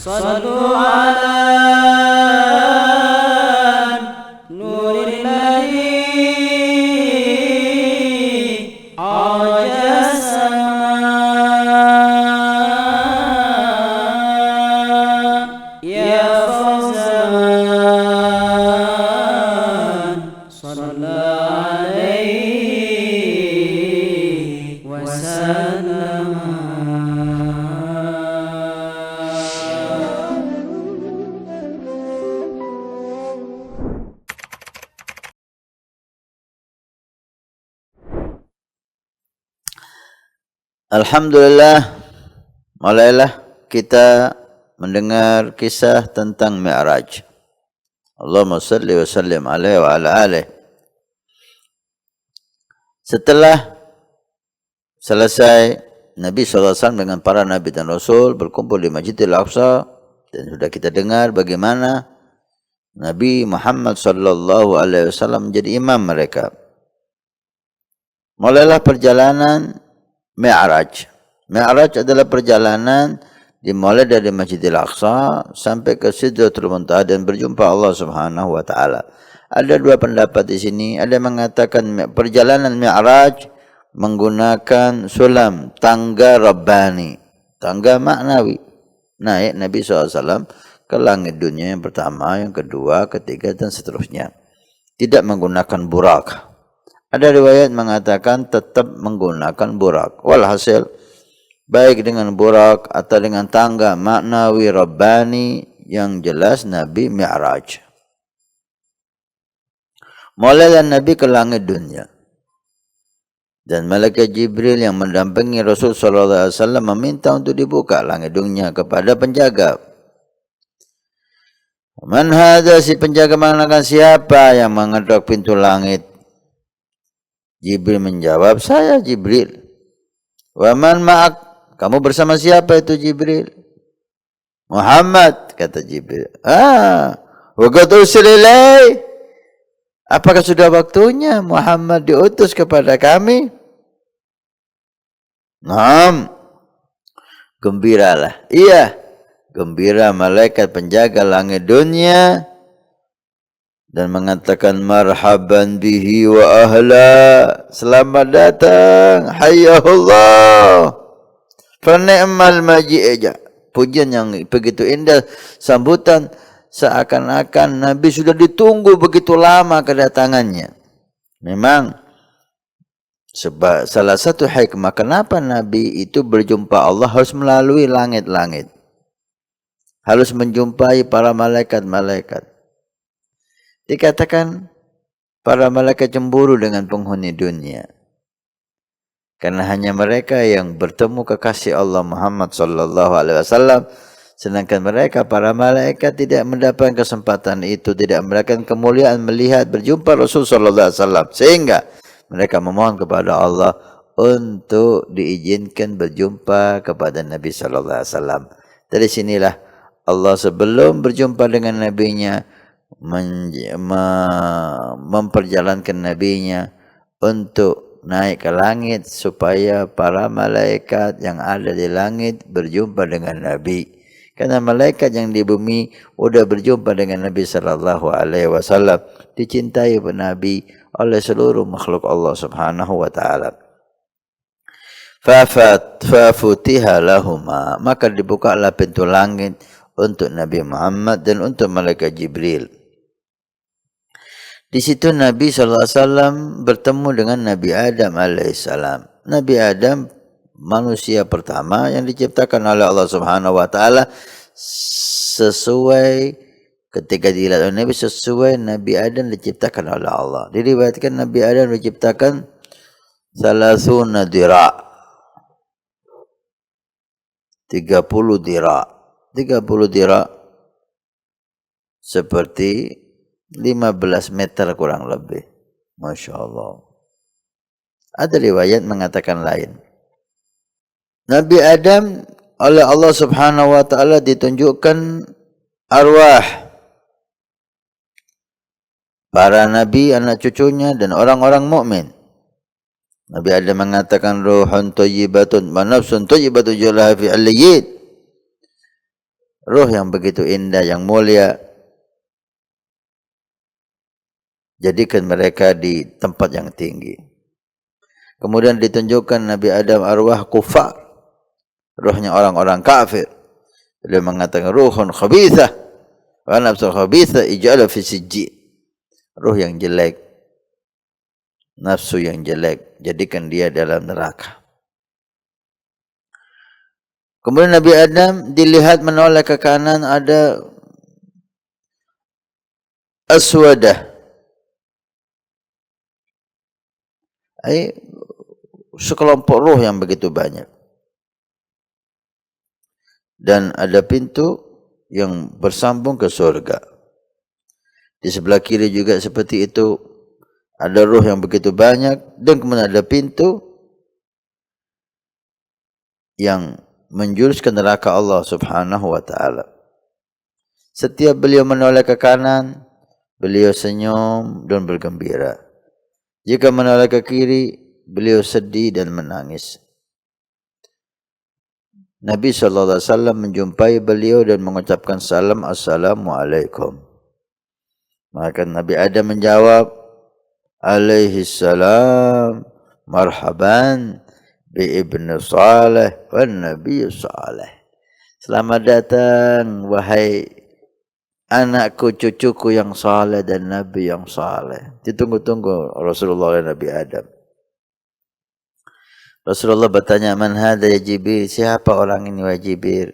صلوا على نور الذي عاج السماء يا فوز من صلى عليه وسلم. Alhamdulillah, mulailah kita mendengar kisah tentang Mi'raj. Allahumma salli wa sallim alaihi wa ala alihi. Setelah selesai Nabi SAW dengan para Nabi dan Rasul berkumpul di Masjidil Aqsa, dan sudah kita dengar bagaimana Nabi Muhammad SAW menjadi imam mereka. Mulailah perjalanan Mi'raj. Mi'raj adalah perjalanan dimulai dari Masjidil Aqsa sampai ke Sidratul Muntaha dan berjumpa Allah Subhanahu wa taala. Ada dua pendapat di sini. Ada yang mengatakan perjalanan Mi'raj menggunakan sulam, tangga rabbani, tangga maknawi. Naik Nabi SAW ke langit dunia yang pertama, yang kedua, ketiga dan seterusnya. Tidak menggunakan burak. Ada riwayat mengatakan tetap menggunakan burak. Walhasil, baik dengan burak atau dengan tangga maknawi rabbani, yang jelas Nabi Mi'raj. Mulailah Nabi ke langit dunia. Dan Malaikat Jibril yang mendampingi Rasul SAW meminta untuk dibuka langit dunia kepada penjaga. Man hadza, si penjaga mengatakan, siapa yang mengetuk pintu langit? Jibril menjawab, saya Jibril. Wa man ma'ak, kamu bersama siapa itu Jibril? Muhammad, kata Jibril. Wa qad ursila ilai, apakah sudah waktunya Muhammad diutus kepada kami? Naam, gembiralah. Iya, gembira malaikat penjaga langit dunia dan mengatakan marhaban bihi wa ahla, selamat datang, hayyahullah, fa ni'mal maji'ja. Pujian yang begitu indah, sambutan seakan-akan Nabi sudah ditunggu begitu lama kedatangannya. Memang sebab salah satu hikmah kenapa Nabi itu berjumpa Allah harus melalui langit-langit, harus menjumpai para malaikat-malaikat. Dikatakan para malaikat cemburu dengan penghuni dunia, karena hanya mereka yang bertemu kekasih Allah Muhammad SAW, sedangkan mereka para malaikat tidak mendapatkan kesempatan itu, tidak mendapatkan kemuliaan melihat berjumpa Rasul SAW, sehingga mereka memohon kepada Allah untuk diizinkan berjumpa kepada Nabi SAW. Dari sinilah Allah sebelum berjumpa dengan Nabi-Nya memperjalankan Nabi-Nya untuk naik ke langit supaya para malaikat yang ada di langit berjumpa dengan Nabi. Karena malaikat yang di bumi sudah berjumpa dengan Nabi SAW, dicintai Nabi oleh seluruh makhluk Allah Subhanahu wa taala. Fafutiha lahuma, maka dibukalah pintu langit untuk Nabi Muhammad dan untuk malaikat Jibril. Di situ Nabi SAW bertemu dengan Nabi Adam alaihissalam. Nabi Adam manusia pertama yang diciptakan oleh Allah Subhanahu wa taala sesuai ketika dilihat oleh Nabi, sesuai Nabi Adam diciptakan oleh Allah. Diriwayatkan Nabi Adam diciptakan 30 dira', 30 dira'. 30 dira' seperti 15 meter kurang lebih. Masya Allah. Ada riwayat mengatakan lain. Nabi Adam oleh Allah Subhanahu wa taala ditunjukkan arwah para nabi, anak cucunya dan orang-orang mukmin. Nabi Adam mengatakan ruhun thayyibatun wa nafsun thayyibatun jalaha fi aliyyin. ruh yang begitu indah, yang mulia, jadikan mereka di tempat yang tinggi. Kemudian ditunjukkan Nabi Adam arwah kufar, ruhnya orang-orang kafir. Beliau mengatakan ruhun khabithah wa nafsun khabithah ij'ala fi sijjin. Ruh yang jelek, nafsu yang jelek, jadikan dia dalam neraka. Kemudian Nabi Adam dilihat menoleh ke kanan, ada aswadah, sekelompok ruh yang begitu banyak. Dan ada pintu yang bersambung ke surga. Di sebelah kiri juga seperti itu, ada ruh yang begitu banyak, dan kemudian ada pintu yang menjurus ke neraka Allah Subhanahu wa taala. Setiap beliau menoleh ke kanan, beliau senyum dan bergembira. Jika menoleh ke kiri, beliau sedih dan menangis. Nabi SAW menjumpai beliau dan mengucapkan salam, Assalamualaikum. Maka Nabi Adam menjawab, alaihi salam, marhaban bi ibn salih wa nabi salih. Selamat datang wahai anakku, cucuku yang saleh dan nabi yang saleh. Ditunggu-tunggu Rasulullah dan Nabi Adam. Rasulullah bertanya, man hadha ya Jibril? Siapa orang ini wahai Jibril?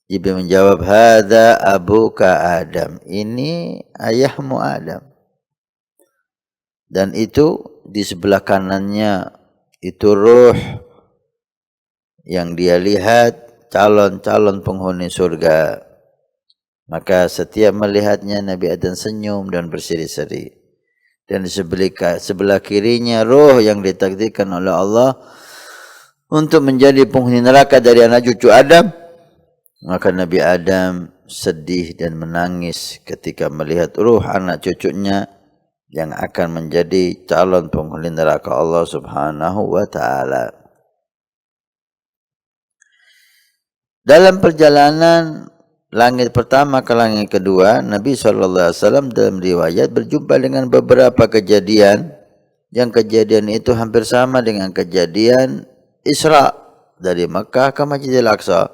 Jibril menjawab, hadha abuka Adam. Ini ayahmu Adam. Dan itu di sebelah kanannya itu ruh yang dia lihat, calon-calon penghuni surga. Maka setiap melihatnya Nabi Adam senyum dan berseri-seri. Dan di sebelah kirinya ruh yang ditakdirkan oleh Allah untuk menjadi penghuni neraka dari anak cucu Adam. Maka Nabi Adam sedih dan menangis ketika melihat ruh anak cucunya yang akan menjadi calon penghuni neraka Allah Subhanahu wa taala. Dalam perjalanan langit pertama ke langit kedua, Nabi SAW dalam riwayat berjumpa dengan beberapa kejadian, yang kejadian itu hampir sama dengan kejadian Isra dari Makkah ke Masjidil Aqsa.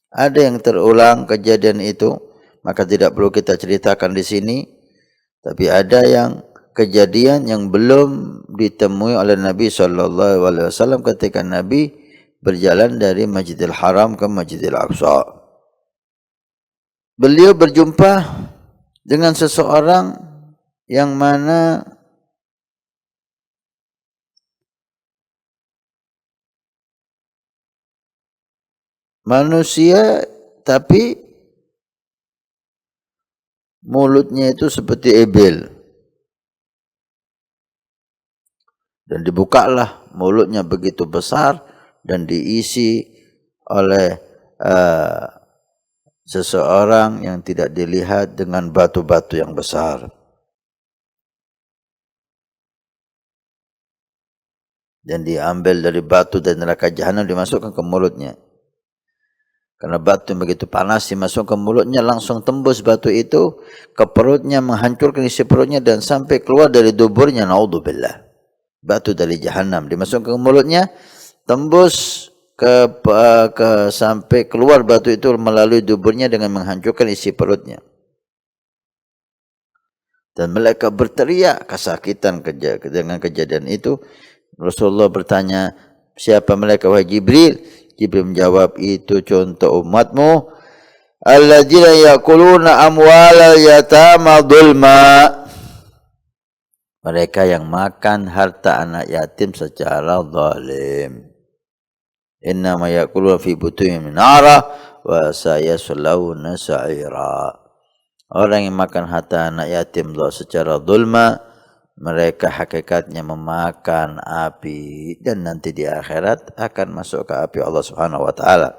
Ada yang terulang kejadian itu, maka tidak perlu kita ceritakan di sini. Tapi ada yang kejadian yang belum ditemui oleh Nabi SAW ketika Nabi berjalan dari Masjidil Haram ke Masjidil Aqsa. Beliau berjumpa dengan seseorang yang mana manusia tapi mulutnya itu seperti ebel. Dan dibukalah mulutnya begitu besar dan diisi oleh seseorang yang tidak dilihat dengan batu-batu yang besar. Dan diambil dari batu dan neraka jahanam dimasukkan ke mulutnya. Karena batu yang begitu panas dimasukkan ke mulutnya, langsung tembus batu itu ke perutnya, menghancurkan isi perutnya dan sampai keluar dari duburnya. Naudzubillah. Batu dari jahanam dimasukkan ke mulutnya, tembus sampai keluar batu itu melalui duburnya dengan menghancurkan isi perutnya. Dan mereka berteriak kesakitan dengan kejadian itu. Rasulullah bertanya, siapa mereka wahai Jibril? Jibril menjawab, itu contoh umatmu, alladzina yakuluna amwalal yatama dzulma. Mereka yang makan harta anak yatim secara zalim. Innama yakuluna fi butunihim nara wa sayaslawna sa'ira. Orang yang makan harta anak yatim secara zulma, mereka hakikatnya memakan api dan nanti di akhirat akan masuk ke api Allah Subhanahu wa taala.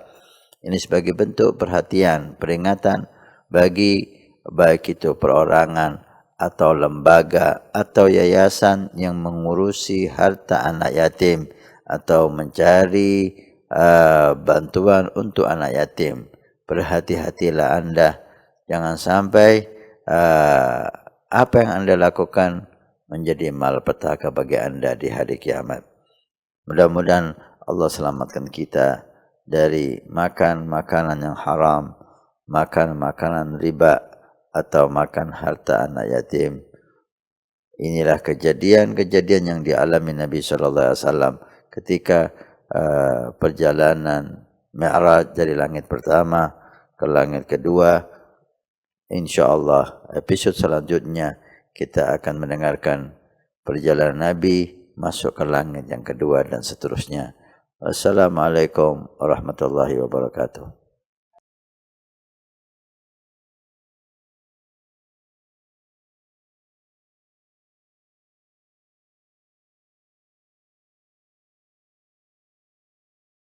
Ini sebagai bentuk perhatian, peringatan bagi baik itu perorangan atau lembaga atau yayasan yang mengurusi harta anak yatim atau mencari bantuan untuk anak yatim. berhati-hatilah Anda. Jangan sampai apa yang Anda lakukan menjadi malapetaka bagi Anda di hari kiamat. Mudah-mudahan Allah selamatkan kita dari makan makanan yang haram, makan makanan riba, atau makan harta anak yatim. Inilah kejadian-kejadian yang dialami Nabi SAW ketika perjalanan Mi'raj dari langit pertama ke langit kedua. InsyaAllah episode selanjutnya kita akan mendengarkan perjalanan Nabi masuk ke langit yang kedua dan seterusnya. Wassalamualaikum warahmatullahi wabarakatuh.